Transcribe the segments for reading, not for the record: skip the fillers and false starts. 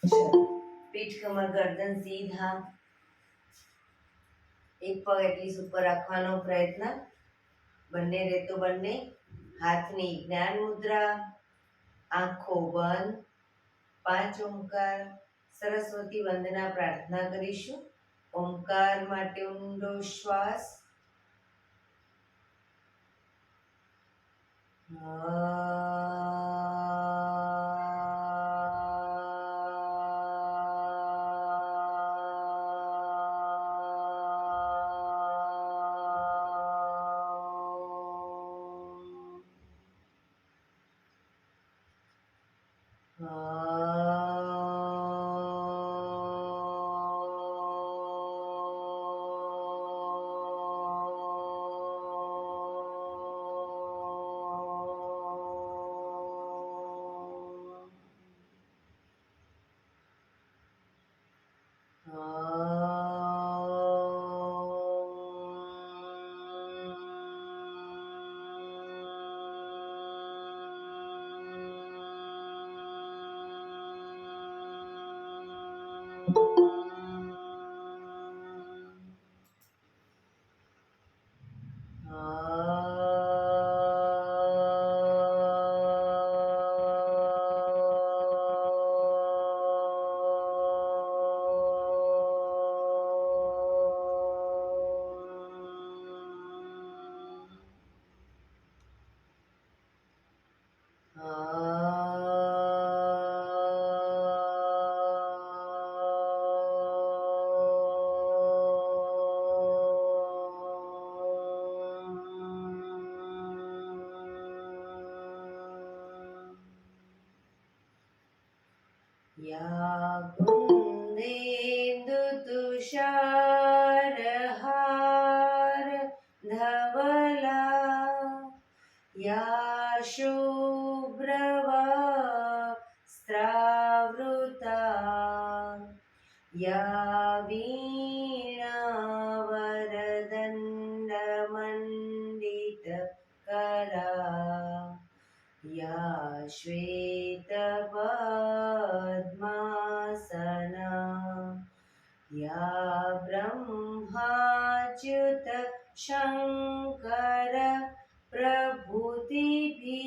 ચલો, પીઠ કમર ગરદન સીધા, એક પગ એટલી ઉપર રાખવાનો પ્રયત્ન. બંને રેતો બંને હાથની જ્ઞાન મુદ્રા, આંખો બંધ. 5 ઓમકાર સરસ્વતી વંદના પ્રાર્થના કરીશું. ઓમકાર માટે ઊંડો શ્વાસ. या कुन्देन्दु तुषारहार धवला, या शुभ्रवस्त्रावृता, या वीणावरदण्डमण्डितकरा, या श्वेतपद्मासना, या ब्रह्माच्युत शङ्कर प्रभृतिभिः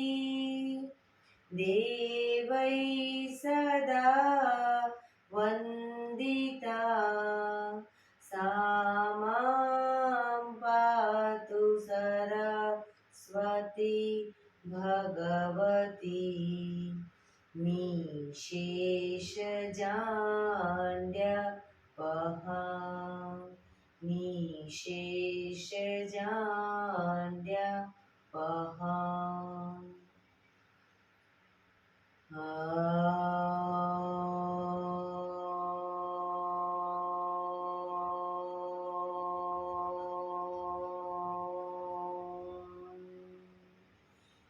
देवैः सदा वन्दिता, सा मां पातु सरस्वती भगवती निशेषजाड्यपहा, निशेषजाड्यपहा.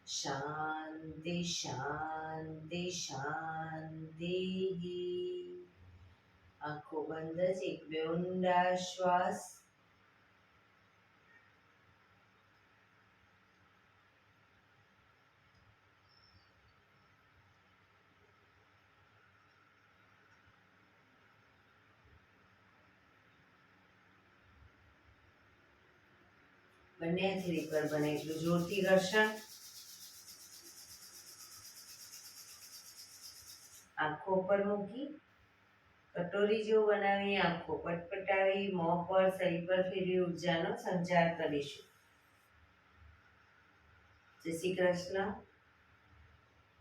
શાંતિ શાંતિ શાંતિ. આંખો બંધ જ એક બે ઊંડા શ્વાસ. બંને હાથેથી પર બને એટલું જોરથી ઘર્ષણ. આંખો પર મૂકી કટોરી જેવું બનાવી આંખો પટપટાવી મોં પર શરીર પર ફેરવી ઉર્જાનો સંચાર કરીશું. જય શ્રી કૃષ્ણ.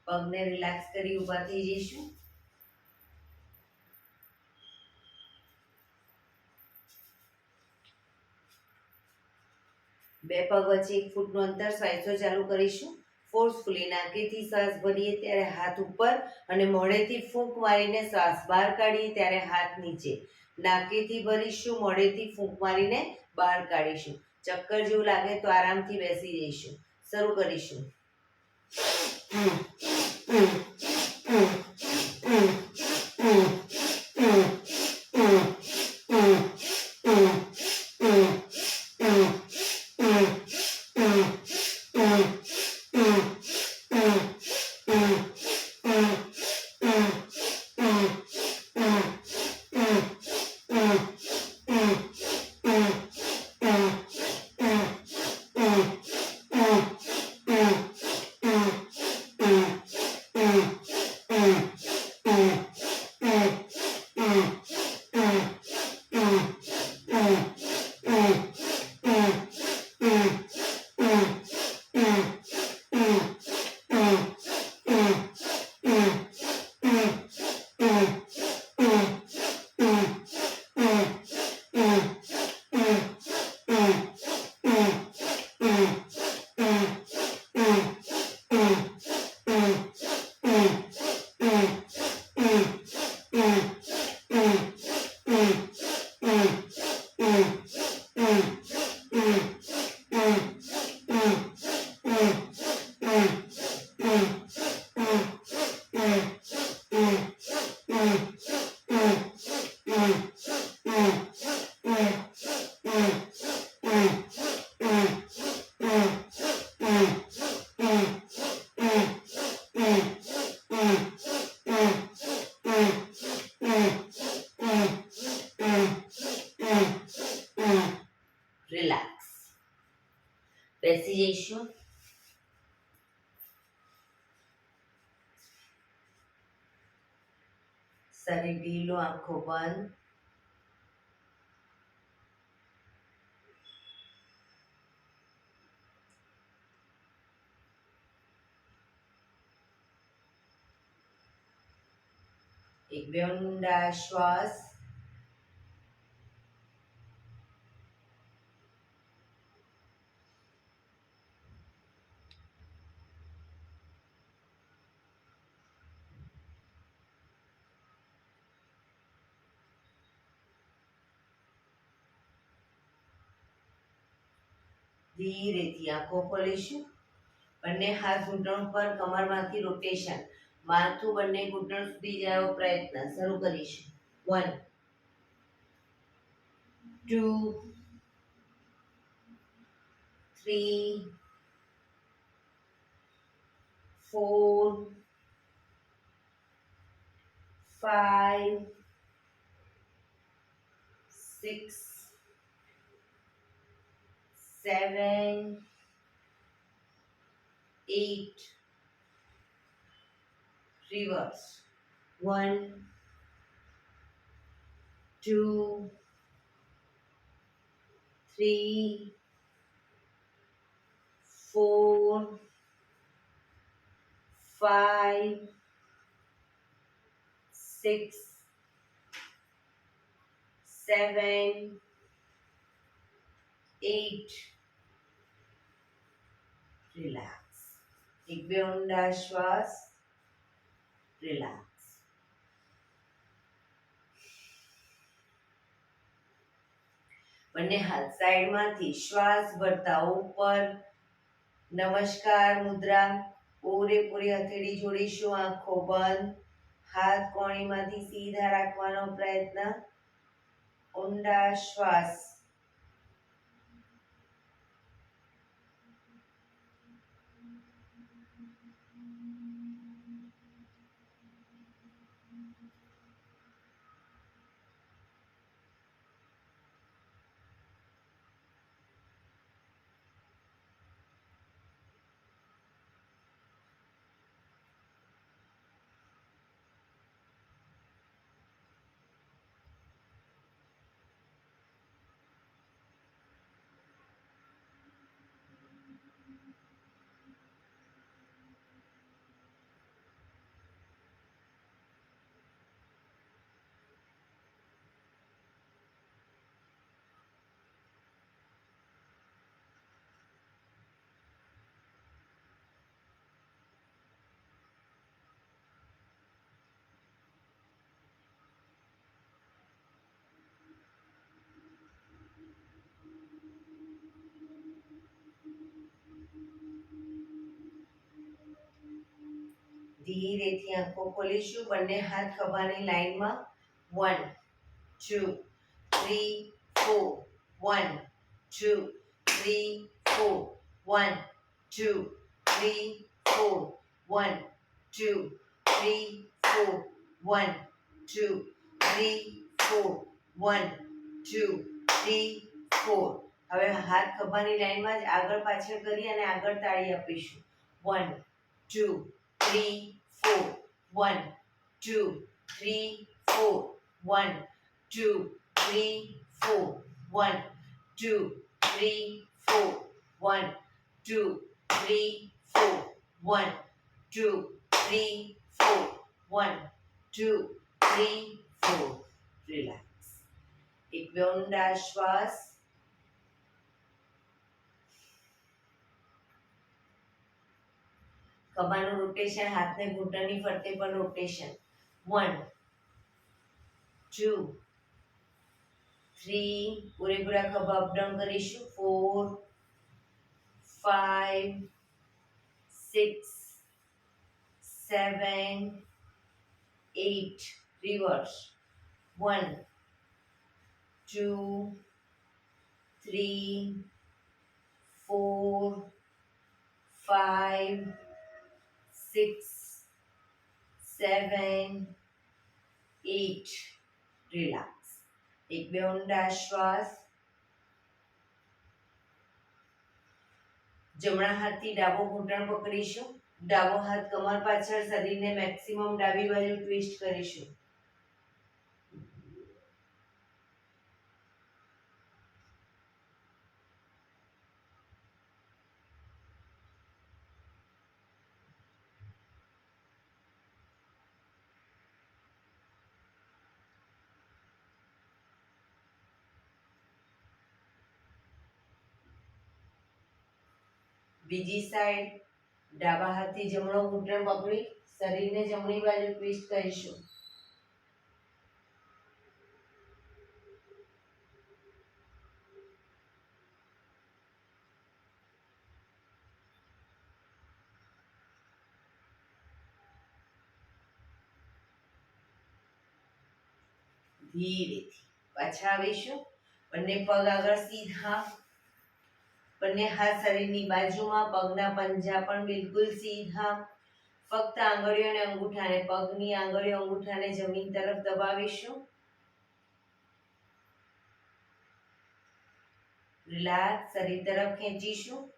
પગને રિલેક્સ કરી ઊભા થઈ જઈશું. બે પગ વચ્ચે 1 ફૂટનું અંતર શ્વાસો ચાલુ કરીશું. ફોર્સફુલી નાકેથી શ્વાસ ભરીએ ત્યારે હાથ ઉપર અને મોઢેથી ફૂંક મારીને શ્વાસ બહાર કાઢીએ ત્યારે હાથ નીચે. નાકેથી ભરીશું, મોઢેથી ફૂંક મારીને બહાર કાઢીશું. ચક્કર જેવું લાગે તો આરામથી બેસી જઈશું. શરૂ કરીશું. શરીર ઢીલું, આંખો બંધ. એક બે ઊંડા શ્વાસ. ધીરેથી આંખો ખોલીશું. બંને હાથ ઘૂંટણ પર, કમરમાંથી રોટેશન. માથું બંને ઘૂંટણ સુધી જાય એવો પ્રયત્ન. શરૂ કરીશું. 1 2 3 4 5 6 7 8 reverse. 1 2 3 4 5 6 7 8 રિલેક્સ. એક બે ઊંડા શ્વાસ. રિલેક્સ. બંને હાથ સાઈડમાંથી શ્વાસ ભરતા ઉપર. નમસ્કાર મુદ્રા. પૂરેપૂરી હથેળી જોડીશું, આંખો બંધ. હાથ કોણીમાંથી સીધા રાખવાનો પ્રયત્ન. ઊંડા શ્વાસ. ધીરેથી આંખો ખોલીશું. બંને હાથ ખભાની લાઈનમાં. 1 2 3 4 1 2 3 4 1 2 3 4 1 2 3 4 1 2 3 4 1 2 3 4. હવે હાથ ખભાની લાઈનમાં જ આગળ પાછળ કરી અને આગળ તાળી આપીશું. 1 2 3 4 1 2 3 4 1 2 3 4 1 2 3 4 1 2 3 4 1 2 3 4 1 2 3 4. રિલેક્સ. એક બે ઊંડા શ્વાસ. ખભાનું રોટેશન, હાથને ઘૂંટણની ફરતે પણ રોટેશન. 1 2 3 પૂરેપૂરા ખભા અપડાઉન કરીશું. 4 5 6 7 8 રિવર્સ. 1 2 3 4 5 6 7 8. રિલેક્સ. એક બે ઊંડા શ્વાસ. જમણા હાથથી ડાબો ઘૂંટણ પકડીશું. ડાબો હાથ કમર પાછળ, શરીરને મેક્સિમમ ડાબી બાજુ ટ્વિસ્ટ કરીશું. બીજી સાઈડ ડાબા હાથથી જમણો ઘૂંટણ પકડી શરીરને જમણી બાજુ ટ્વિસ્ટ કરીશું. ધીરેથી પાછા આવીશું. બંને પગ આગળ સીધા, બંને હાથ શરીરની બાજુમાં, પગના પંજા પણ બિલકુલ સીધા. ફક્ત આંગળીઓ અને અંગૂઠાને, પગની આંગળીઓ અંગૂઠાને જમીન તરફ દબાવીશું. રિલેક્સ, શરીર તરફ ખેંચીશું.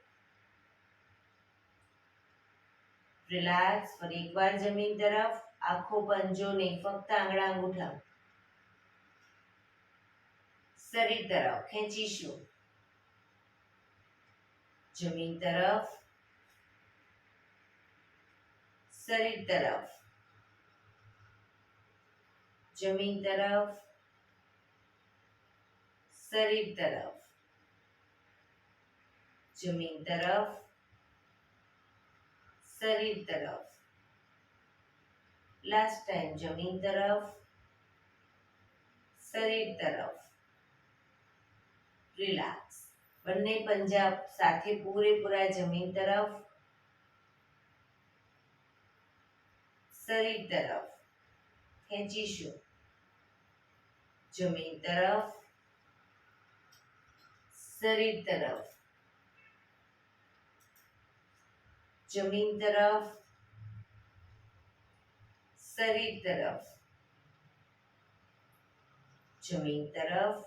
રિલેક્સ, ફરી એકવાર જમીન તરફ, આખો પંજો નહીં, ફક્ત આંગળા અંગૂઠા. શરીર તરફ ખેંચીશું. જમીન તરફ, શરીર તરફ, જમીન તરફ, શરીર તરફ, જમીન તરફ, શરીર તરફ. લાસ્ટ ટાઈમ, જમીન તરફ, શરીર તરફ. રિલેક્સ, બંને પંજા સાથે પૂરેપૂરા જમીન તરફ, શરીર તરફ ખેંચીશું. જમીન તરફ, શરીર તરફ, જમીન તરફ, શરીર તરફ, જમીન તરફ,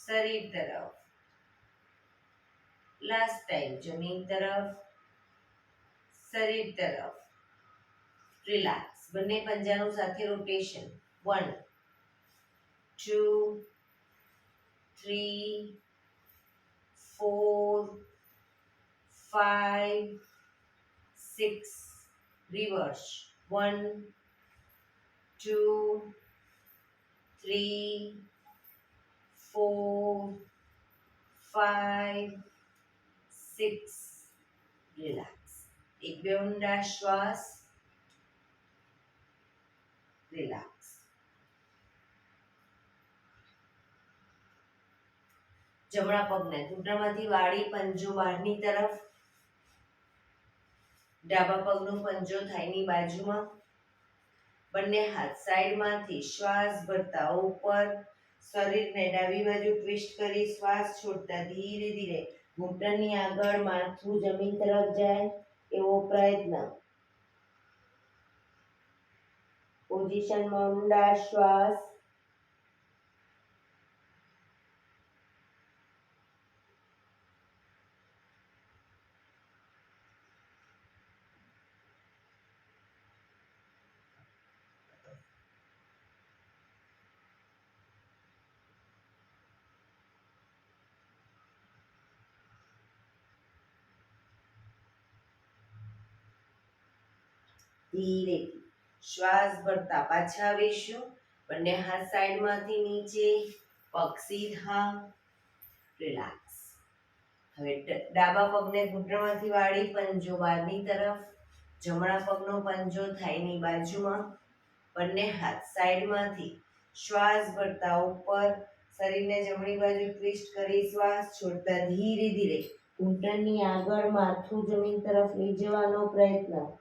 શરીર તરફ. લાસ્ટ ટાઈમ, જમીન તરફ, શરીર તરફ. રિલેક્સ, બંને પંજાનું સાથે રોટેશન. 1 2 3 4 5 6. રિવર્સ. 1 2 3 4 5 6. રિલેક્સ. એક બે ઊંડા શ્વાસ. રિલેક્સ. જમણા પગને ઘૂંટણમાંથી વાળી પંજો બહારની તરફ. ડાબા પગનો પંજો થાઈની બાજુમાં. બંને હાથ સાઈડમાંથી શ્વાસ ભરતા ઉપર. શરીરને ડાબી બાજુ ટ્વિસ્ટ કરી શ્વાસ છોડતા ધીરે ધીરે ઘૂંટણની આગળ માથું જમીન તરફ જાય એવો પ્રયત્ન. પોઝિશનમાં ઊંડા શ્વાસ. ધીરે શ્વાસ ભરતા પાછા આવીશું. બંને હાથ સાઈડમાંથી નીચે, પગ સીધા. રિલેક્સ. હવે ડાબા પગને ઘૂંટણમાંથી વાળી પંજો બહારની તરફ. જમણા પગનો પંજો થાઈની બાજુમાં. બંને હાથ સાઈડમાંથી શ્વાસ ભરતા ઉપર. શરીરને જમણી બાજુ ટ્વિસ્ટ કરી શ્વાસ છોડતા ધીરે ધીરે ઘૂંટણની આગળ માથું જમીન તરફ લઈ જવાનો પ્રયત્ન.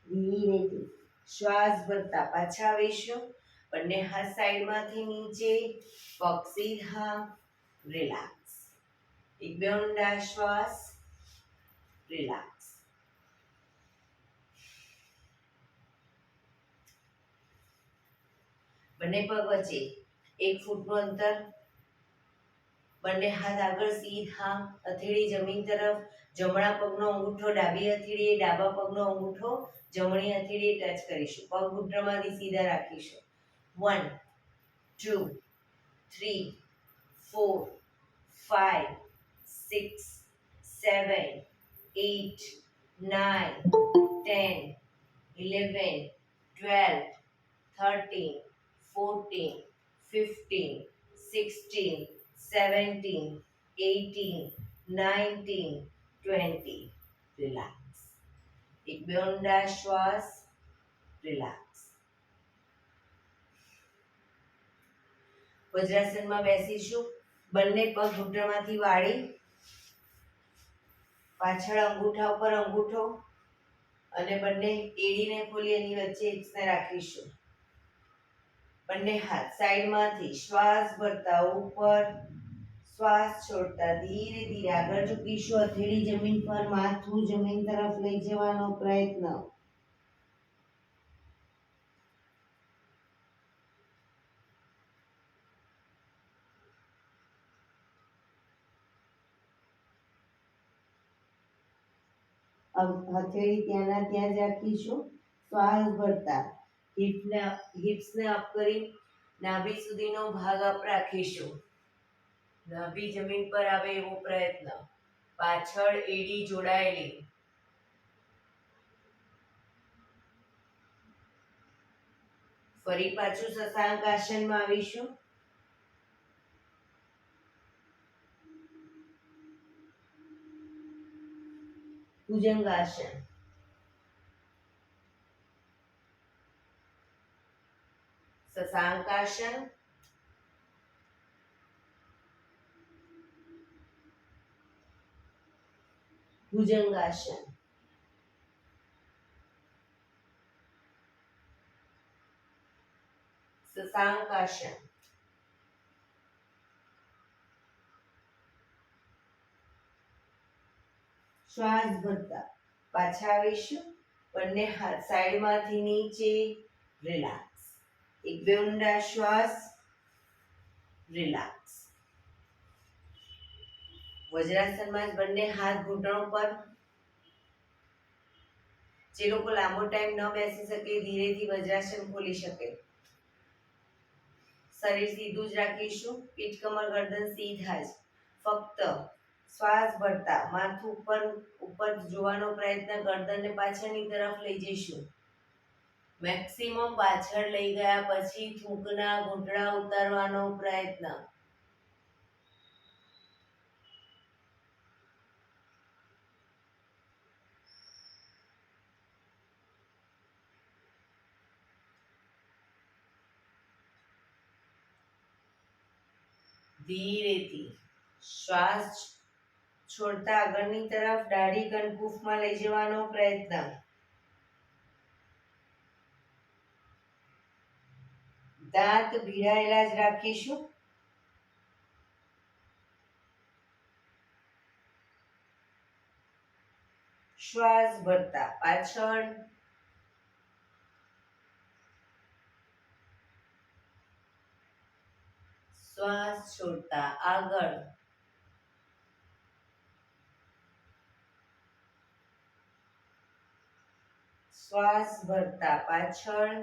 ધીરેથી શ્વાસ ભરતા પાછા આવીશું. બંને હાથ સાઈડમાંથી નીચે, પગ સીધા. રિલેક્સ. એક બે ઊંડા શ્વાસ. રિલેક્સ. બંને પગ વચ્ચે 1 ફૂટનું અંતર. બંને હાથ આગળ સીધા, હથેળી જમીન તરફ, જમણા પગનો અંગૂઠો ડાબી હથેળીએ, ડાબા પગનો અંગૂઠો જમણી હથેળીએ ટચ કરીશું. પગ ઘૂંટણમાંથી સીધા રાખીશું. 1 2 3 4 5 6 7 8 9 10 11 12 13 14 15 16 17 18 19 20. રિલેક્સ. એક બે ઊંડા શ્વાસ. રિલેક્સ. વજ્રાસનમાં બેસીશું. બંને પગ ઘૂંટણમાંથી વાળી, પાછળ અંગૂઠા ઉપર અંગૂઠો અને બંને એડીને ખોલી એની વચ્ચે હિપ્સને રાખીશું. બંને હાથ સાઈડમાંથી શ્વાસ ભરતા ઉપર, શ્વાસ છોડતા ધીરે ધીરે આગળ ઝૂકીશું. હથેળી જમીન પર, માથું જમીન તરફ લઈ જવાનો પ્રયત્ન. હથેળી ત્યાંના ત્યાં જ રાખીશું. શ્વાસ ભરતા હિપ્સને અપ કરી નાભી સુધીનો ભાગ અપ રાખીશું. નાભી જમીન પર આવે એવો પ્રયત્ન. પાછળ એડી જોડાયેલી. ફરી પાછું શશાંક આસનમાં આવીશું. ભુજંગાસન. શશાંકાસન. ભુજંગાસન. શશાંકાસન. શ્વાસ ભરતા પાછા આવીશું. બંને હાથ સાઈડમાંથી નીચે. રિલેક્સ. એક બે ઊંડા શ્વાસ. રિલેક્સ. વજ્રાસનમાં જ બંને હાથ ઘૂંટણો પર. જે લોકો લાંબો ટાઈમ ન બેસી શકે ધીરેથી વજ્રાસન ખોલી શકે. શરીર સીધું જ રાખીશું. પીઠ કમર ગરદન સીધા જ. ફક્ત શ્વાસ ભરતા માથું ઉપર ઉપર જોવાનો પ્રયત્ન. ગરદનને પાછળની તરફ લઈ જઈશું. મેક્સિમમ પાછળ લઈ ગયા પછી થૂંકના ઘૂંટણા ઉતારવાનો પ્રયત્ન. ધીરેથી શ્વાસ છોડતા આગળની તરફ દાઢી કનકુફમાં લઈ જવાનો પ્રયત્ન. દાંત ભીડાયેલા જ રાખીશું. શ્વાસ ભરતા પાછળ. શ્વાસ છોડતા આગળ. શ્વાસ ભરતા પાછળ.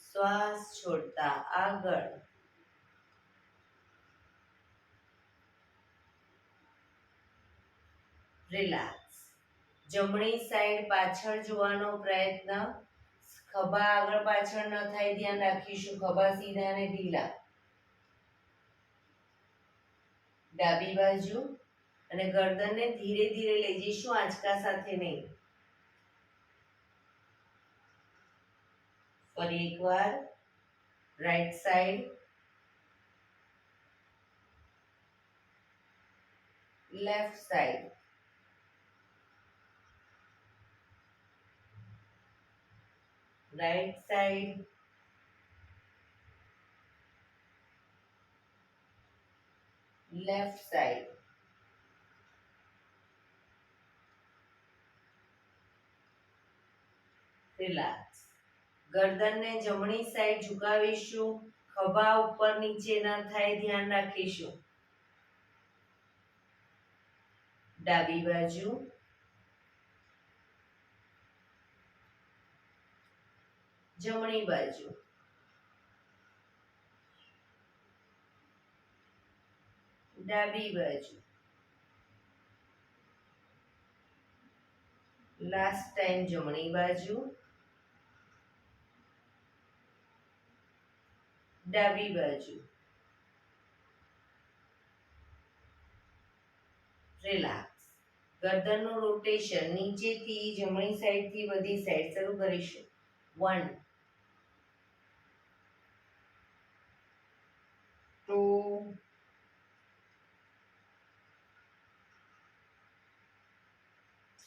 શ્વાસ છોડતા આગળ. રિલેક્સ. જમણી સાઈડ પાછળ જોવાનો પ્રયત્ન. ખભા આગળ પાછળ ન થાય ધ્યાન રાખીશું. ખભા સીધા અને ઢીલા. ડાબી બાજુ અને ગરદનને ધીરે ધીરે લઈ જઈશું, આંચકા સાથે નહીં. ફરી એકવાર right side. Left side. Right side. Left side. Relax. ગરદનને જમણી સાઈડ ઝુકાવીશું. ખભા ઉપર નીચે ન થાય ધ્યાન રાખીશું. ડાબી બાજુ. જમણી બાજુ. ડાબી બાજુ. લાસ્ટ ટાઈમ જમણી બાજુ. ડાબી બાજુ. રિલેક્સ. ગરદનનું રોટેશન નીચેથી જમણી સાઈડથી બધી સાઈડ શરૂ કરીશું. 1 2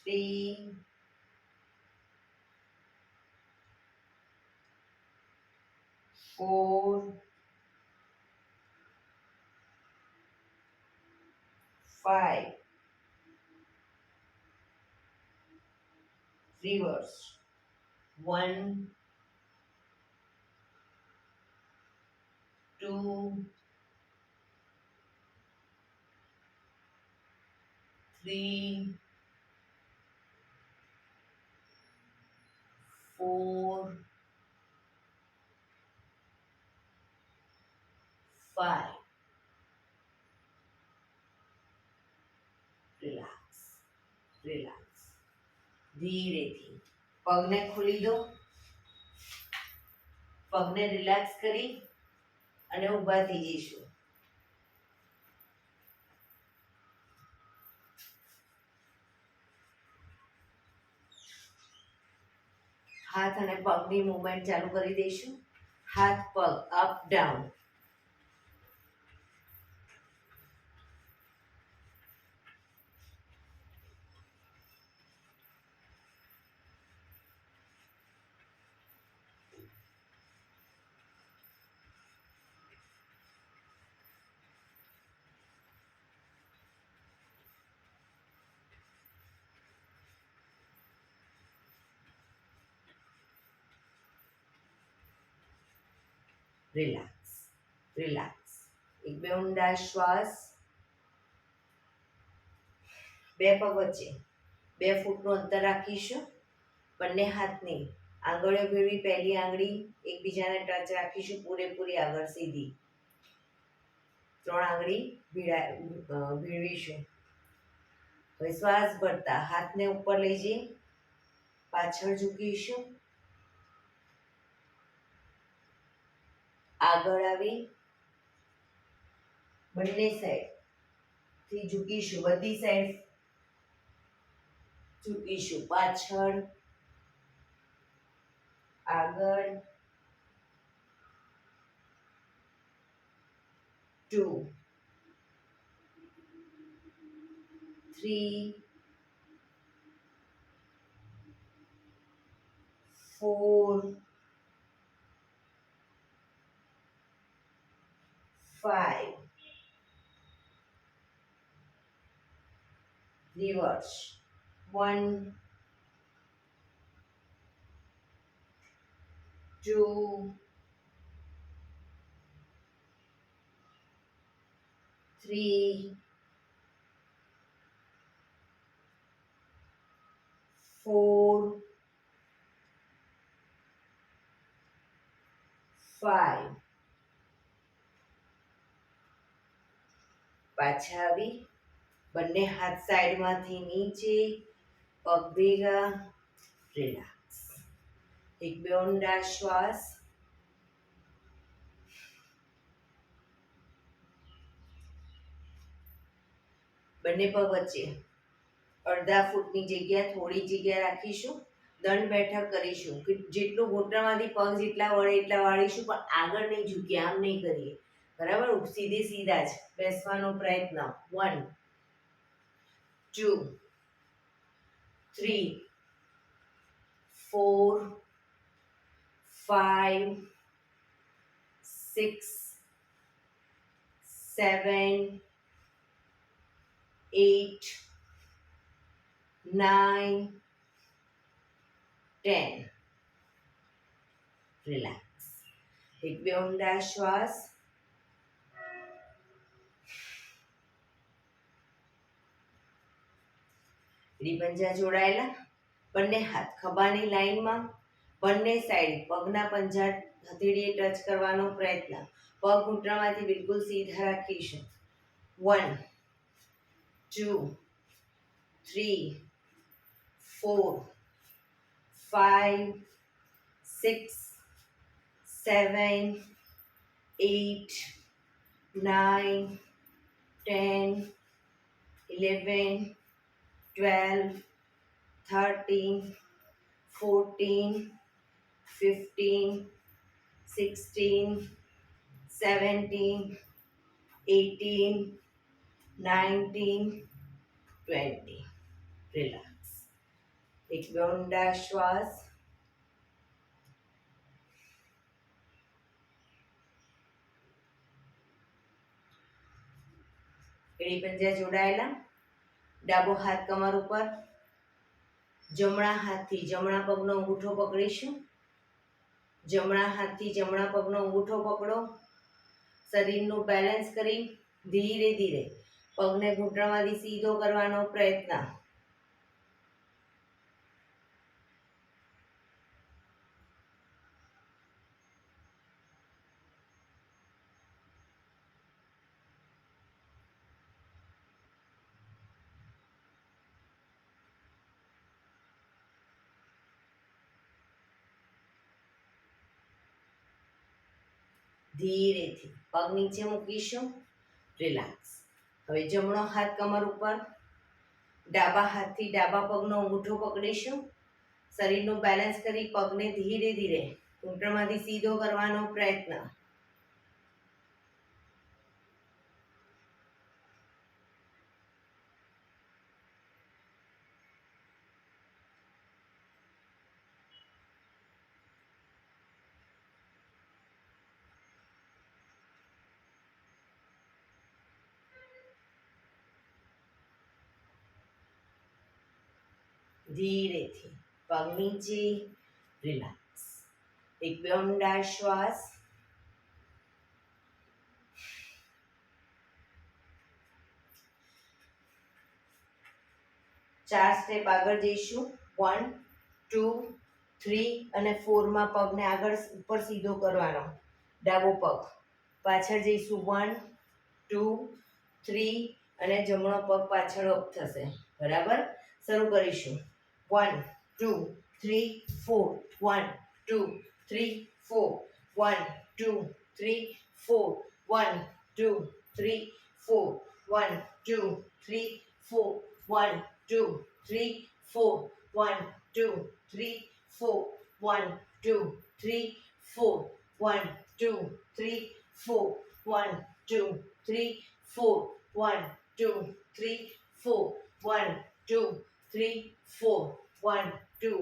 3 4 5 reverse 1 2 3 4 5 રિલેક્સ રિલેક્સ. ધીરેથી પગને ખોલી દો. પગને રિલેક્સ કરી અને ઊભા થઈ જઈશું. હાથ અને પગની મૂવમેન્ટ ચાલુ કરી દઈશું. હાથ પગ અપ ડાઉન. Relax relax. એક બે ઊંડા શ્વાસ. બે પગ વચ્ચે 2 ફૂટનું અંતર રાખીશું. બંને હાથની આંગળીઓ ભેળવી પહેલી આંગળી એકબીજાને ટચ રાખીશું પૂરેપૂરી આગળ સીધી. 3 આંગળી ભેળવીશું. હવે શ્વાસ ભરતા હાથને ઉપર લઈ જઈ પાછળ ઝૂકીશું. આગળ આવી બંને સાઈડથી ઝૂકીશું. બધી સાઈડ ઝૂકીશું. પાછળ આગળ 2 3 4 5 reverse 1 2 3 4 5. પાછા આવી બંને હાથ સાઈડમાંથી નીચે પગ ભેગા. રિલેક્સ. એક બે ઊંડા શ્વાસ. બંને પગ વચ્ચે અડધા ફૂટની જગ્યા થોડી જગ્યા રાખીશું. દંડ બેઠક કરીશું કે જેટલું ઘૂંટણમાંથી પગ જેટલા વળે એટલા વાળીશું, પણ આગળ નહીં ઝૂકીએ, આમ નહીં કરીએ. બરાબર? સીધે સીધા જ બેસવાનો પ્રયત્ન. 1 2 3 4 5 6 7 8 9 10. રિલેક્સ. એક બે ઊંડા શ્વાસ. પંજા જોડાયેલા, બંને હાથ ખભાની લાઈનમાં, બંને સાઈડ પગના પંજા હથેળીએ ટચ કરવાનો પ્રયત્ન. પગ ઘૂંટણમાંથી બિલકુલ સીધા રાખીશું. 1 2 3 4 5 6 7 8 9 10 11 12 13 14 15 16 17 18 19 20. રિલેક્સ. એક બે ઊંડા શ્વાસ. એડી પંજા જોડાયેલા, ડાબો હાથ કમર ઉપર, જમણા હાથથી જમણા પગનો અંગૂઠો પકડીશું. જમણા હાથથી જમણા પગનો અંગૂઠો પકડો. શરીરનું બેલેન્સ કરી ધીરે ધીરે પગને ઘૂંટણમાંથી સીધો કરવાનો પ્રયત્ન. ધીરેથી પગ નીચે મૂકીશું. રિલેક્સ. હવે જમણો હાથ કમર ઉપર, ડાબા હાથથી ડાબા પગનો અંગૂઠો પકડીશું. શરીરનું બેલેન્સ કરી પગને ધીરે ધીરે ઘૂંટણમાંથી સીધો કરવાનો પ્રયત્ન. ધીરેથી પગ નીચે. રિલેક્સ. એક બે ઊંડા શ્વાસ. ચાર સ્ટેપ આગળ જઈશું. 1 2 3 અને 4 માં પગને આગળ ઉપર સીધો કરવાનો. ડાબો પગ પાછળ જઈશું. 1 2 3 અને જમણો પગ પાછળ અપ થશે. બરાબર. શરૂ કરીશું. 1 2 3 4 1 2 3 4 1 2 3 4 1 2 3 4 1 2 3 4 1 2 3 4 1 2 3 4 1 2 3 4 1 2 3 4 1 2 3 4 1 2 3 4 1 2 3 4 1 2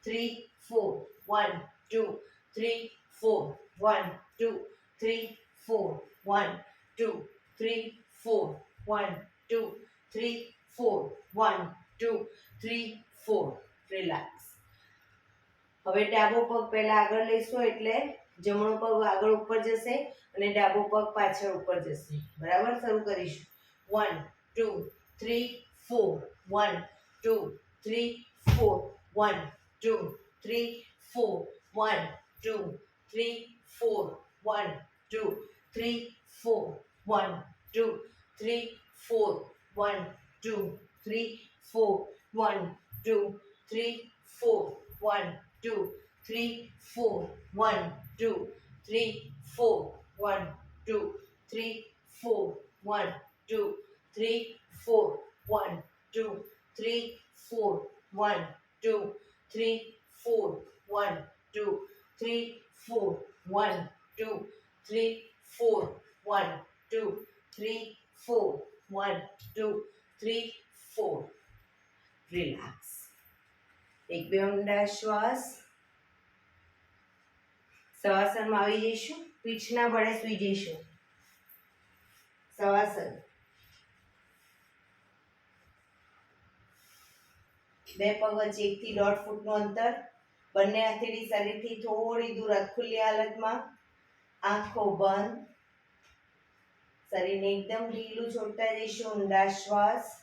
3 4 1 2 3 4 1 2 3 4 1 2 3 4 1 2 3 4 1 2 3 4. રિલેક્સ. હવે ડાબો પગ પહેલા આગળ લઈશું એટલે જમણો પગ આગળ ઉપર જશે અને ડાબો પગ પાછળ ઉપર જશે. બરાબર. શરૂ કરીશું. 1 2 3 4 1 2 3 4 1 2 3 4 1 2 3 4 1 2 3 4 1 2 3 4 1 2 3 4 1 2 3 4 1 2 3 4 1 2 3 4 1 2 3 4 1 2 3 4 1 2 3 4 1 2 3 4 1 2 3 4 1 2 3 4 1 2 3 4 1 2 3 4. રિલેક્સ. એક બે ઊંડા શ્વાસ. શવાસનમાં આવી જઈશું. પીઠના બળે સૂઈ જઈશું. શવાસન. બે પગ વચ્ચે 1 થી 1.5 ફૂટનું અંતર. બંને હથેળી શરીરથી થોડી દૂર ખુલ્લી હાલતમાં, આંખો બંધ. શરીરને એકદમ ઢીલું છોડતા જઈશું. ઊંડા શ્વાસ.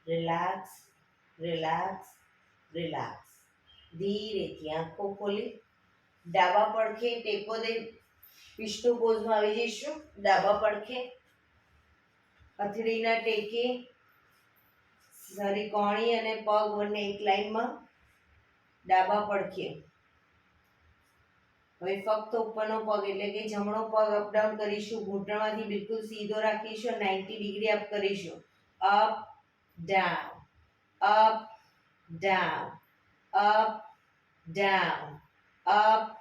Relax, relax, relax. ધીરેથી આંખો ખોલી ડાબા પડખે ટેકો દઈ વિષ્ણુ પોઝમાં આવી જઈશું. ડાબા પડખે હથેળીના ટેકે શરીર કોણી અને પગ બંને એક લાઈનમાં. ડાબા પડખે. હવે ફક્ત ઉપરનો પગ એટલે કે જમણો પગ અપડાઉન કરીશું. ઘૂંટણમાંથી બિલકુલ સીધો રાખીશું. 90 ડિગ્રી અપ કરીશું. Up down, up, down, up, down, up,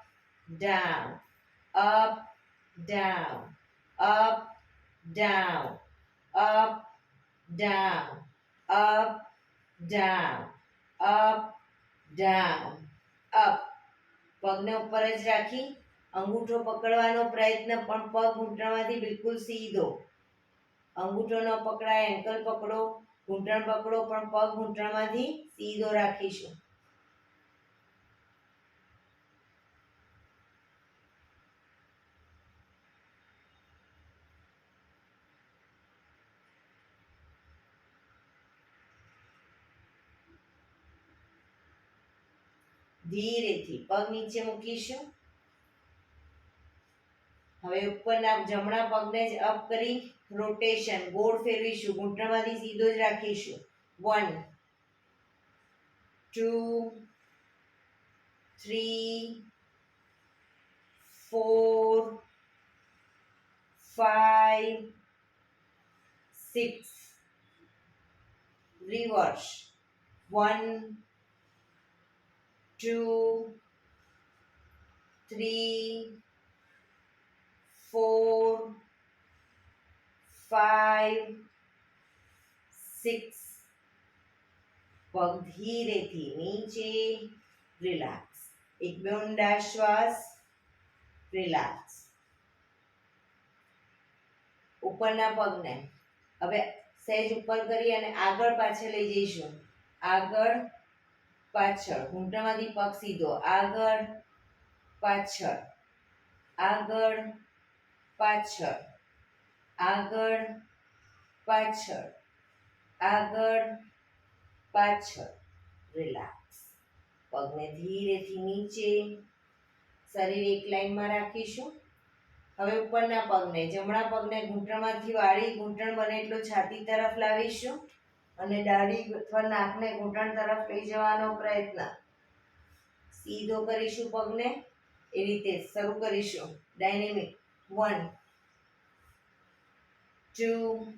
down, up, down, up, down, up, down, up, down, up, down, up. પગને ઉપર જ રાખી અંગૂઠો પકડવાનો પ્રયત્ન, પણ પગ ઘૂંટણમાંથી બિલકુલ સીધો. અંગૂઠો ન પકડાય, એન્કલ પકડો, ઘૂંટણ પકડો, પણ પગ ઘૂંટણમાંથી સીધો રાખીશું. ધીરેથી પગ નીચે મૂકીશું. હવે ઉપરના જમણા પગને જ અપ કરી રોટેશન ગોળ ફેરવીશું. ઘૂંટણમાંથી સીધો જ રાખીશું. 1 2 3 4 5 6. રિવર્સ. 1 2 3 4 5 6. પગ ધીરેથી નીચે. રિલેક્સ. એક બે ઊંડા શ્વાસ. રિલેક્સ. ઉપરના પગને હવે સહેજ ઉપર કરી અને આગળ પાછળ લઈ જઈશું. આગળ પાછળ. ઘૂંટણમાંથી પગ સીધો. આગળ પાછળ. આગળ પાછળ. આગળ પાછળ. આગળ પાછળ. રિલેક્સ. પગને ધીરેથી નીચે. શરીર એક લાઈનમાં રાખીશું. હવે ઉપરના પગને જમણા પગને ઘૂંટણમાંથી વાળી ઘૂંટણ બને એટલો છાતી તરફ લાવીશું અને દાઢી અથવા નાકને ઘૂંટણ તરફ લઈ જવાનો પ્રયત્ન. સીધો કરીશું પગને. એ રીતે શરૂ કરીશું. ડાયનેમિક. 1 2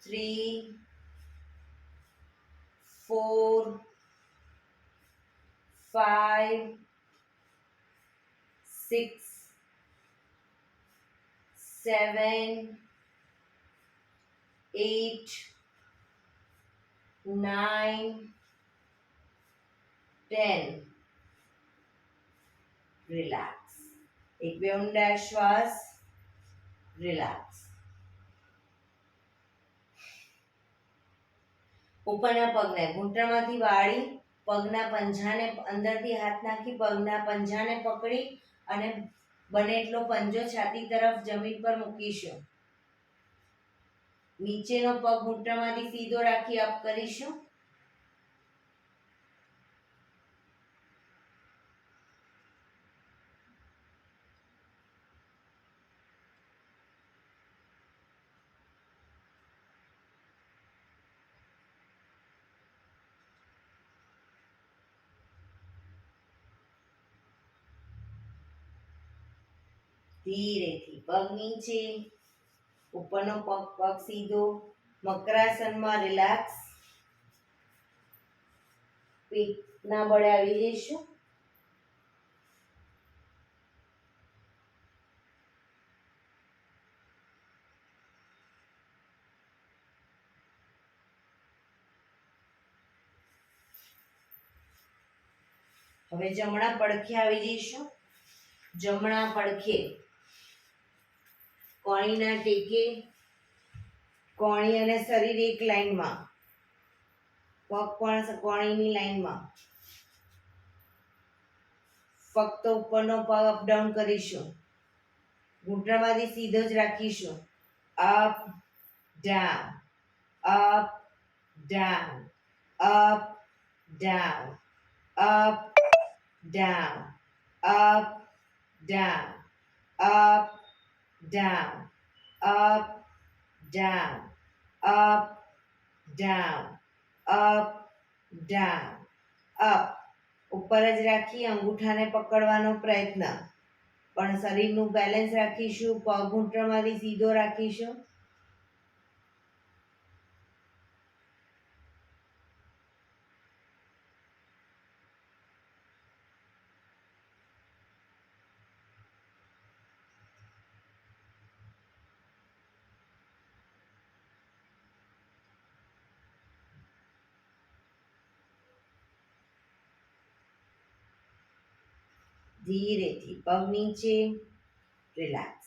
3 4 5 6 7 8 9 10. રિલેક્સ. એક બે ઊંડા શ્વાસ. રિલેક્સ. ઉપરના પગને ઘૂંટણમાંથી વાળી પગના પંજાને અંદરથી હાથ નાખી પગના પંજાને પકડી અને બને એટલો પંજો છાતી તરફ જમીન પર મૂકીશું. નીચેનો પગ ઘૂંટણમાંથી સીધો રાખી અપ કરીશું. ધીરેથી પગ નીચે, ઉપરનો પગ સીધો, મકરાસનમાં રિલેક્સ. પીઠના બળે આવી જઈશું. હવે જમણા પડખે આવી જઈશું. જમણા પડખે કોણીના ટેકે, કોણી અને શરીર એક લાઈનમાં, પગ પણ કોણીની લાઈનમાં. ફક્ત ઉપરનો પગ અપડાઉન કરીશું. ઘૂંટણમાંથી સીધો જ રાખીશું. Up down, up down, up down, up down, up down, up down, up down, up down, up down, up. ઉપર જ રાખી અંગૂઠાને પકડવાનો પ્રયત્ન, પણ શરીરનું બેલેન્સ રાખીશું. પગ ઘૂંટણમાંથી સીધો રાખીશું. ધીરેથી પગ નીચે, રિલેક્સ.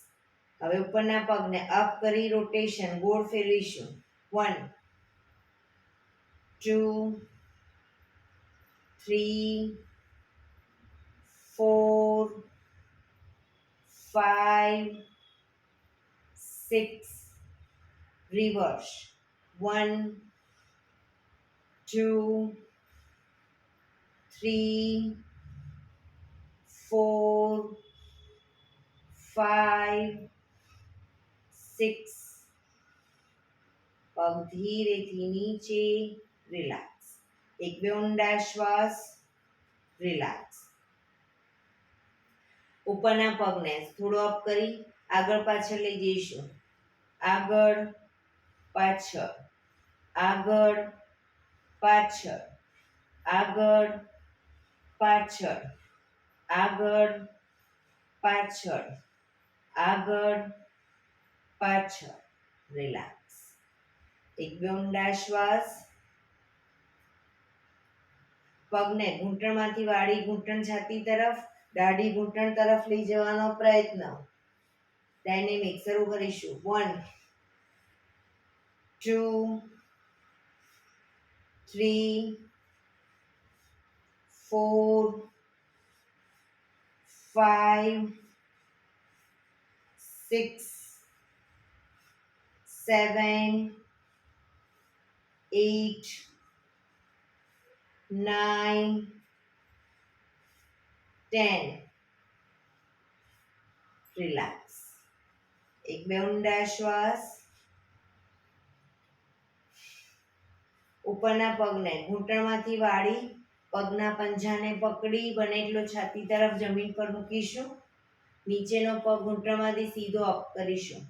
હવે ઉપરના પગને અપ કરી રોટેશન ગોળ ફેરવીશું. 1 2 3 4 5 6. રિવર્સ. 1 2 3 4 5 6. પગ ધીરેથી નીચે, રિલેક્સ. એક બે ઊંડા શ્વાસ, રિલેક્સ. ઉપરના પગને થોડો અપ કરી આગળ પાછળ લઈ જઈશું. આગળ પાછળ, આગળ પાછળ, આગળ પાછળ, આગળ પાછળ, આગળ પાછળ, રિલેક્સ. એક બે ઊંડા શ્વાસ. પગને ઘૂંટણમાંથી વાળી ઘૂંટણ છાતી તરફ, દાઢી ઘૂંટણ તરફ લઈ જવાનો પ્રયત્ન. ડાયનેમિક શરૂ કરીશું. 1 2 3 4 5 6 7 8 9 10. રિલેક્સ. એક બે ઊંડા શ્વાસ. ઉપરના પગને ઘૂંટણમાંથી વાળી પગના પંજાને પકડી બને એટલો છાતી તરફ જમીન પર મૂકીશું. નીચેનો પગ ઘૂંટણમાંથી સીધો અપ કરીશું.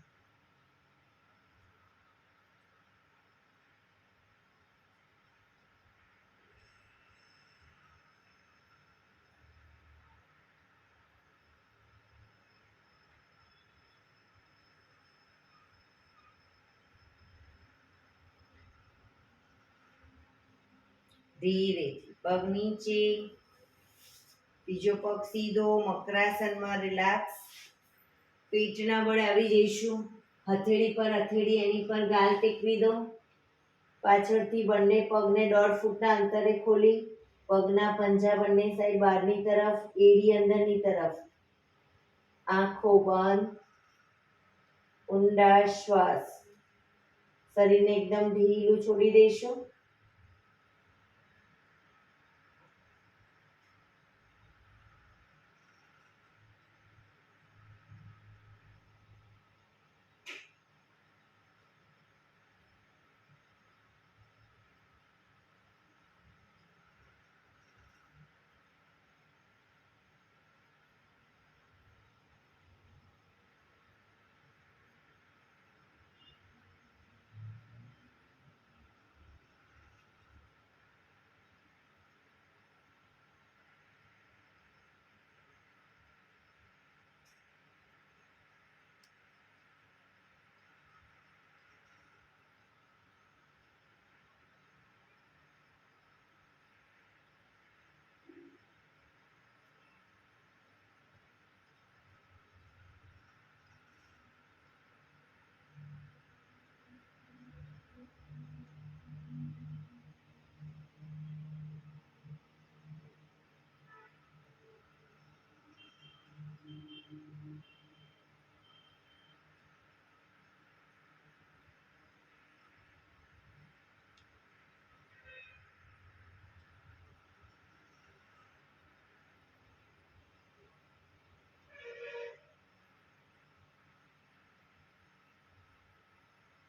ધીરેથી પગ નીચે, બીજો પગ સીધો, મકરાસનમાં રિલેક્સ. પીઠના બળે આવી જઈશું. હથેળી પર હથેળી, એની પર ગાલ ટેકવી દો. પાછળથી બંને પગને 1.5 ફૂટના અંતરે ખોલી પગના પંજા બંને સાઈડ બહારની તરફ, એડી અંદરની તરફ. આંખો બંધ, ઊંડા શ્વાસ. શરીરને એકદમ ઢીલું છોડી દઈશું.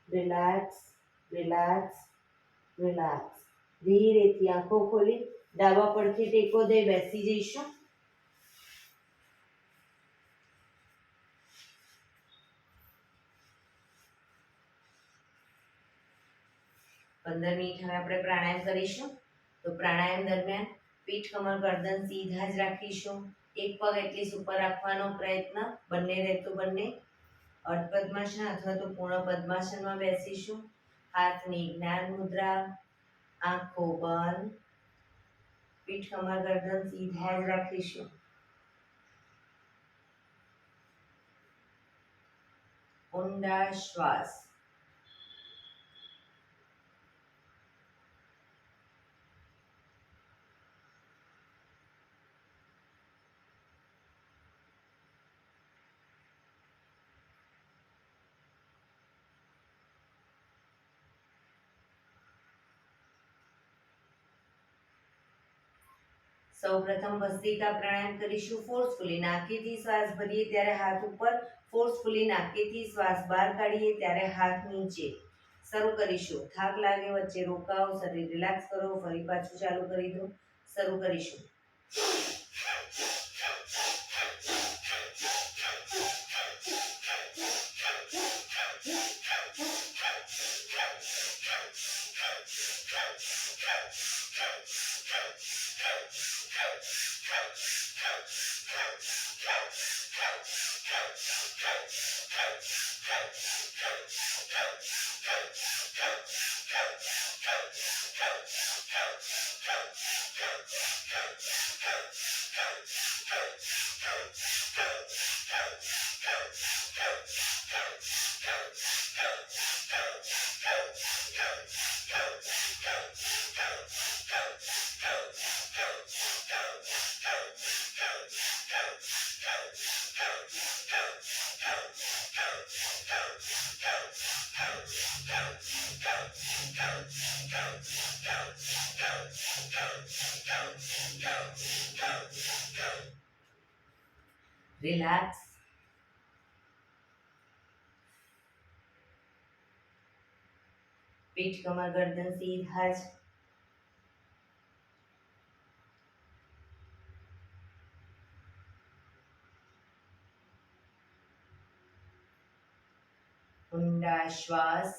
Relax, relax, relax. ધીરેથી આંખો ખોલી ડાબા પડથી ટેકો દઈ બેસી જઈશું. 15 મિનિટ હવે આપણે પ્રાણાયામ કરીશું. તો પ્રાણાયામ દરમિયાન પીઠ, કમર, ગરદન સીધા જ રાખીશું. એક પગ એટલીસ્ટ ઉપર રાખવાનો પ્રયત્ન, બંને રહેતો બંને. અર્ધ પદ્માસન અથવા તો પૂર્ણ પદ્માસનમાં બેસીશું. હાથની જ્ઞાન મુદ્રા, આંખો બંધ, પીઠ, કમર, ગરદન સીધા જ રાખીશું. ઊંડા શ્વાસ. સૌપ્રથમ ભસ્ત્રિકા પ્રાણાયામ કરીશું ફોર્સફુલી. નાકેથી શ્વાસ ભરીએ ત્યારે હાથ ઉપર, ફોર્સફુલી નાકેથી શ્વાસ બહાર કાઢીએ ત્યારે હાથ નીચે. શરૂ કરીશું. થાક લાગે વચ્ચે રોકાઓ, શરીર રિલેક્સ કરો, ફરી પાછું ચાલુ કરી દો. શરૂ કરીશું. રિલેક્સ. પીઠ, કમર, ગરદન સીધા જ. ઊંડા શ્વાસ.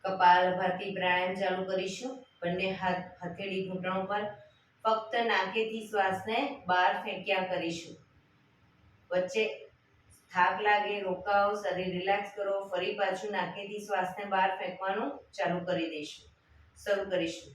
કપાલભાતિ પ્રાણાયામ ચાલુ કરીશું. બંને હાથ હથેળી ઘૂંટણો પર. ફક્ત નાકેથી શ્વાસને બહાર ફેંક્યા કરીશું. વચ્ચે થાક લાગે, રોકાઓ, શરીર રિલેક્સ કરો, ફરી પાછું નાકેથી શ્વાસને બહાર ફેંકવાનું ચાલુ કરી દઈશું. શરૂ કરીશું.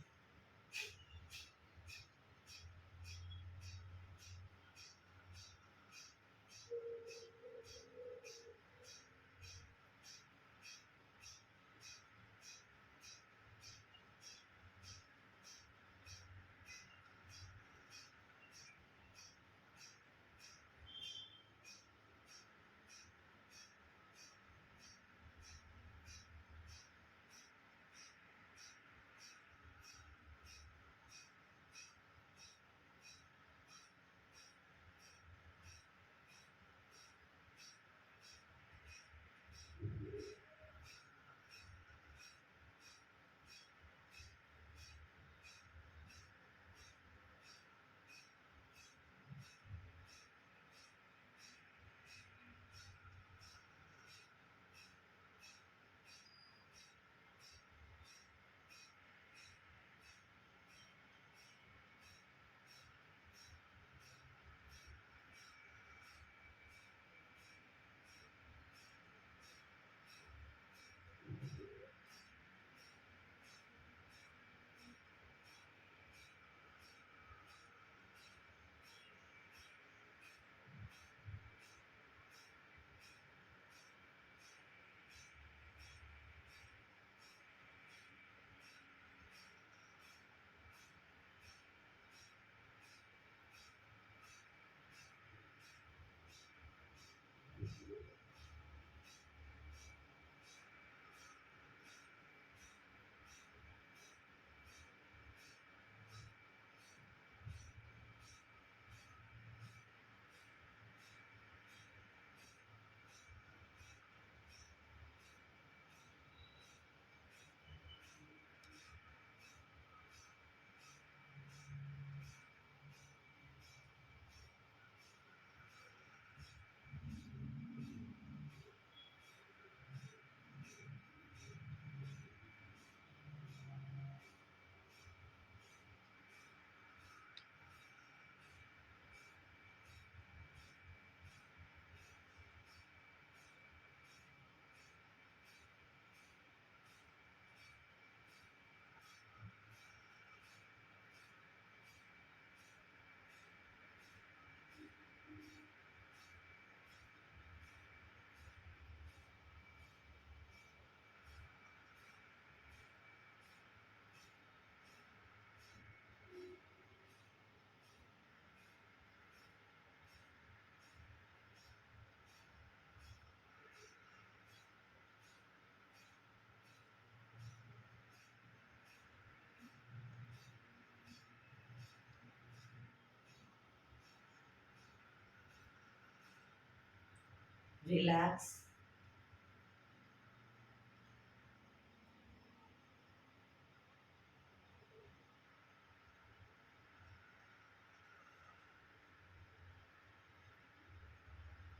રિલેક્સ.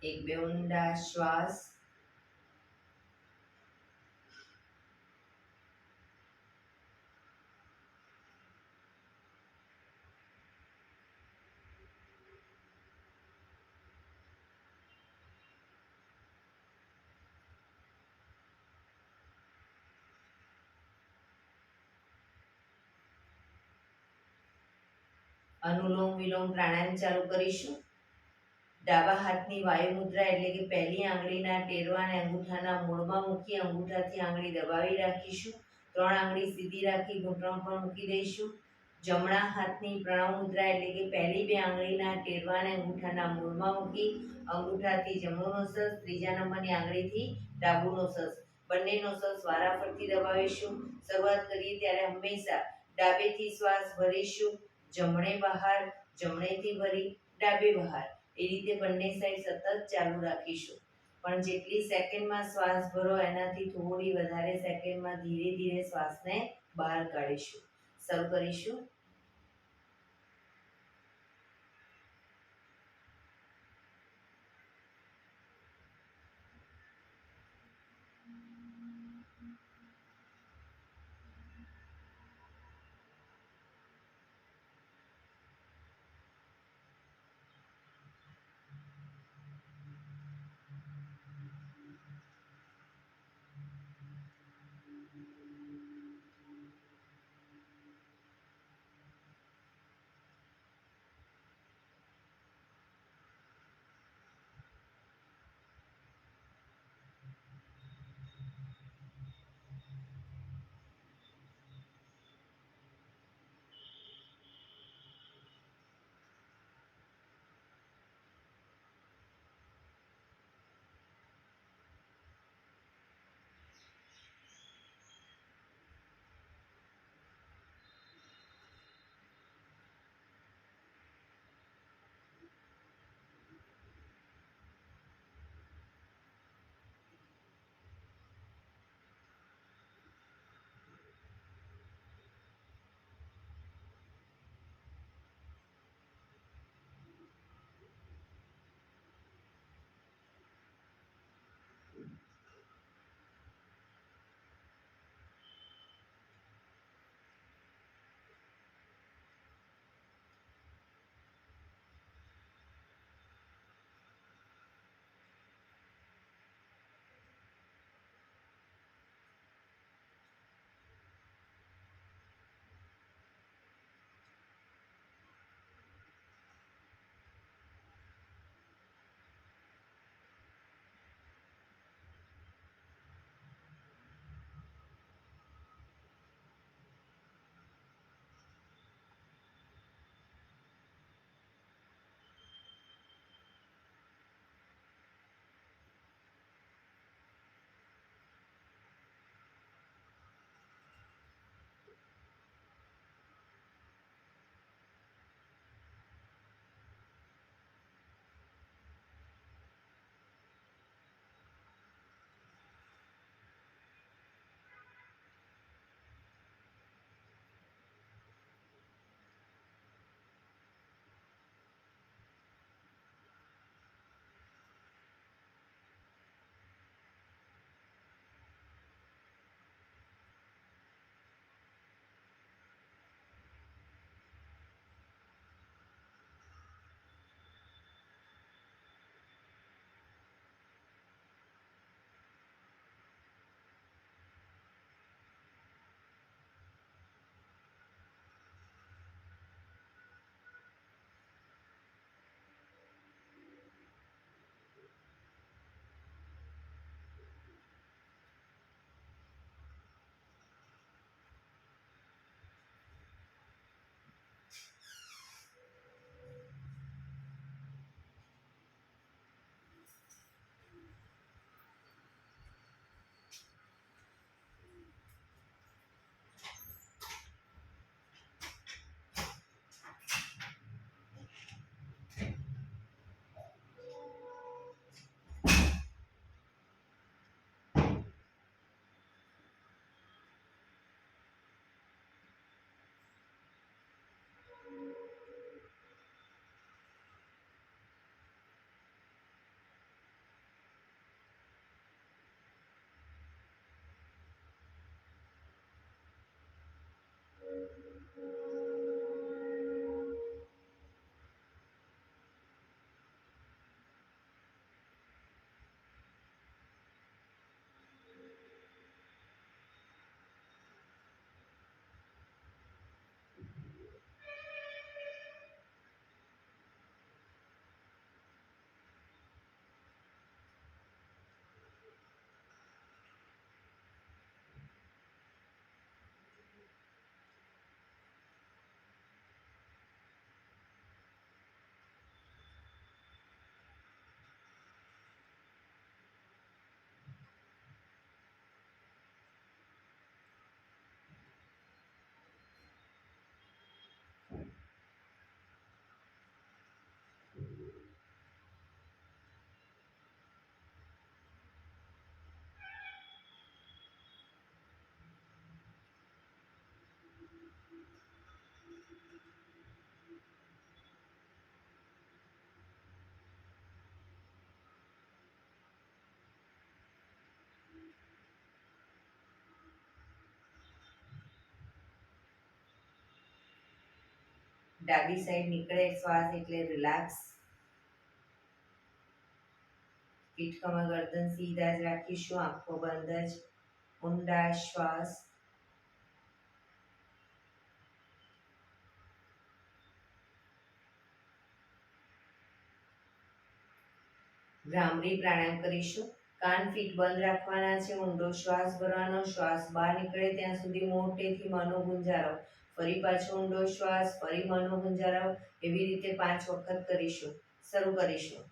એક બે ઊંડા શ્વાસ. અનુલોમ વિલોમ પ્રાણાયામ ચાલુ કરીશું. ડાબા હાથની વાયુ મુદ્રા એટલે કે પહેલી આંગળીના ટેરવાને અંગૂઠાના મૂળમાં મૂકી અંગૂઠાથી આંગળી દબાવી રાખીશું. 3 આંગળી સીધી રાખી ઘૂંટણ પર મૂકી દઈશું. જમણા હાથની પ્રણવ મુદ્રા એટલે કે પહેલી 2 આંગળીના ટેરવાને અંગૂઠાના મૂળમાં મૂકી અંગૂઠાથી જમણું નોસસ, ત્રીજા નંબરની આંગળીથી ડાબું નોસસ, બંને નોસસ વારાફરતી દબાવીશું. શરૂઆત કરીએ ત્યારે હંમેશા ડાબેથી શ્વાસ ભરીશું, જમણે બહાર, જમણેથી ભરી ડાબે બહાર, એ રીતે બંને સાઈડ સતત ચાલુ રાખીશું. પણ જેટલી સેકન્ડમાં શ્વાસ ભરો એનાથી થોડી વધારે સેકન્ડમાં ધીરે ધીરે શ્વાસને બહાર કાઢીશું. શરૂ કરીશું. ડાબી સાઈડ નીકળે શ્વાસ એટલે રિલેક્સ. પીઠ કમર ગરદન સીધા જ રાખીશું, આંખો બંધ જ. ઊંડા શ્વાસ. ભ્રામરી પ્રાણાયામ કરીશું. કાન ફીટ બંધ રાખવાના છે, ઊંડો શ્વાસ ભરવાનો, શ્વાસ બહાર નીકળે ત્યાં સુધી મોટેથી મનો ગુંજારો. ફરી પાછો ઊંડો શ્વાસ, ફરી મનો ગુંજારો. એવી રીતે 5 વખત કરીશું. શરૂ કરીશું.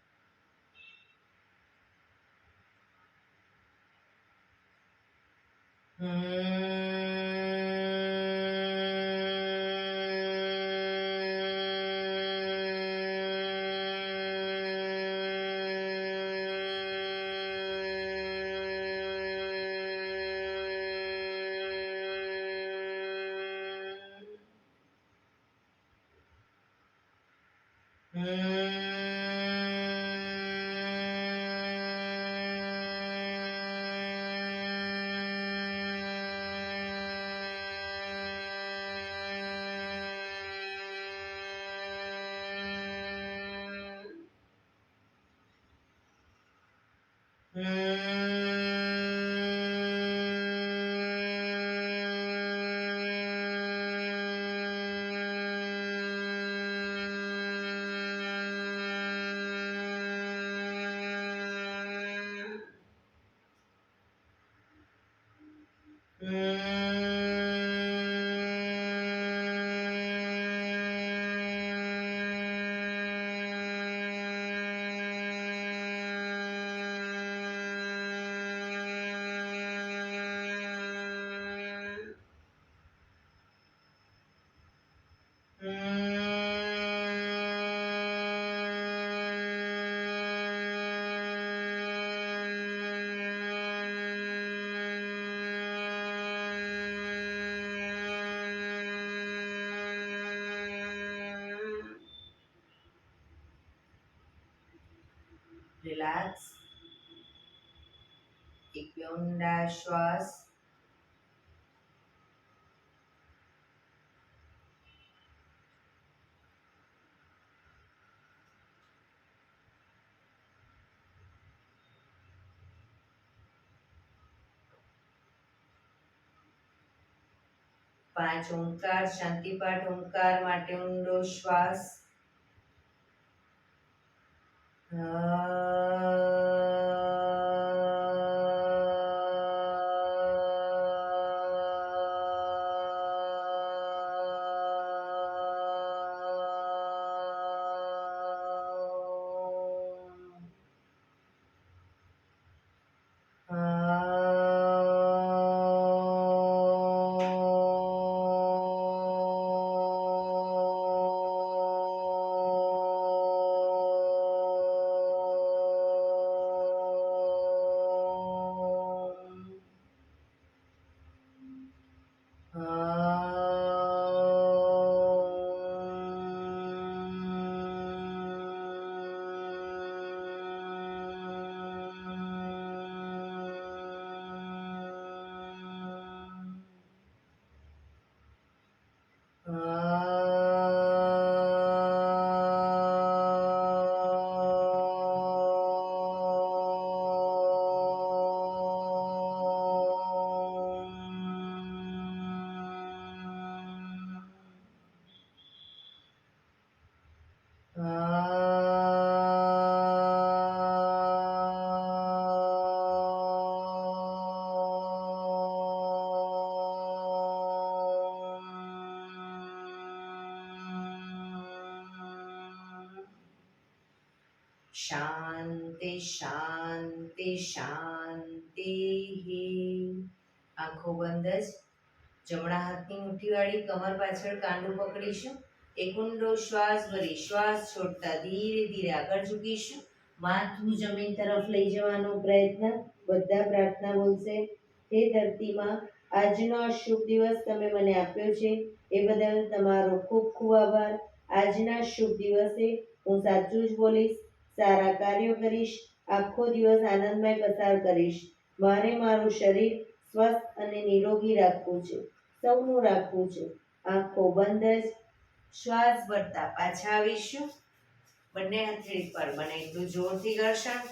રિલેક્સ. એક ઊંડા શ્વાસ. પાંચ ઓમકાર શાંતિપાઠ. ઓમકાર માટે ઊંડો શ્વાસ. શાંતિ શાંતિ શાંતિ. આંખો બંધ જ. જમણા હાથની મુઠ્ઠી વાળી કમર પાછળ કાંડું પકડીશું. એક ઊંડો શ્વાસ ભરી શ્વાસ છોડતા ધીરે ધીરે આગળ ઝૂકીશું. માથું જમીન તરફ લઈ જવાનો પ્રયત્ન. બધા પ્રાર્થના બોલશે. હે ધરતીમાં, આજનો આ શુભ દિવસ તમે મને આપ્યો છે એ બદલ તમારો ખૂબ ખૂબ આભાર. આજના શુભ દિવસે હું સાચું જ બોલીશ, સારા કાર્યો કરીશ, આખો દિવસ આનંદમય પસાર કરીશ. મારે મારું શરીર સ્વસ્થ અને નિરોગી રાખવું છે, સૌનું રાખવું છે. આંખો બંધ જ. શ્વાસ ભરતા પાછા આવીશું. બંને હથેળી પર બને એટલું જોરથી ઘર્ષણ.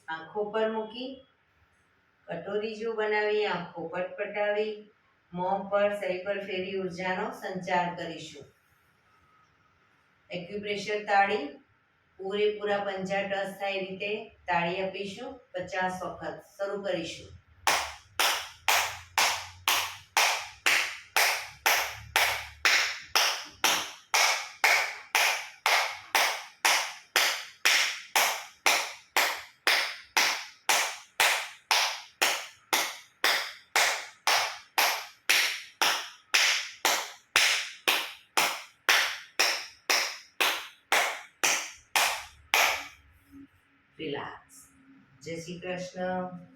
આંખો પર મૂકી કટોરી જો બનાવી આંખો પટપટાવી મોં પર સહી પર ફેરી ઉર્જાનો સંચાર કરીશું. એક્યુપ્રેશર તાળી પૂરેપૂરા પંજા ટચ થાય રીતે તાળી આપીશું. 50 વખત શરૂ કરીશું. રિલેક્સ. જય શ્રી કૃષ્ણ.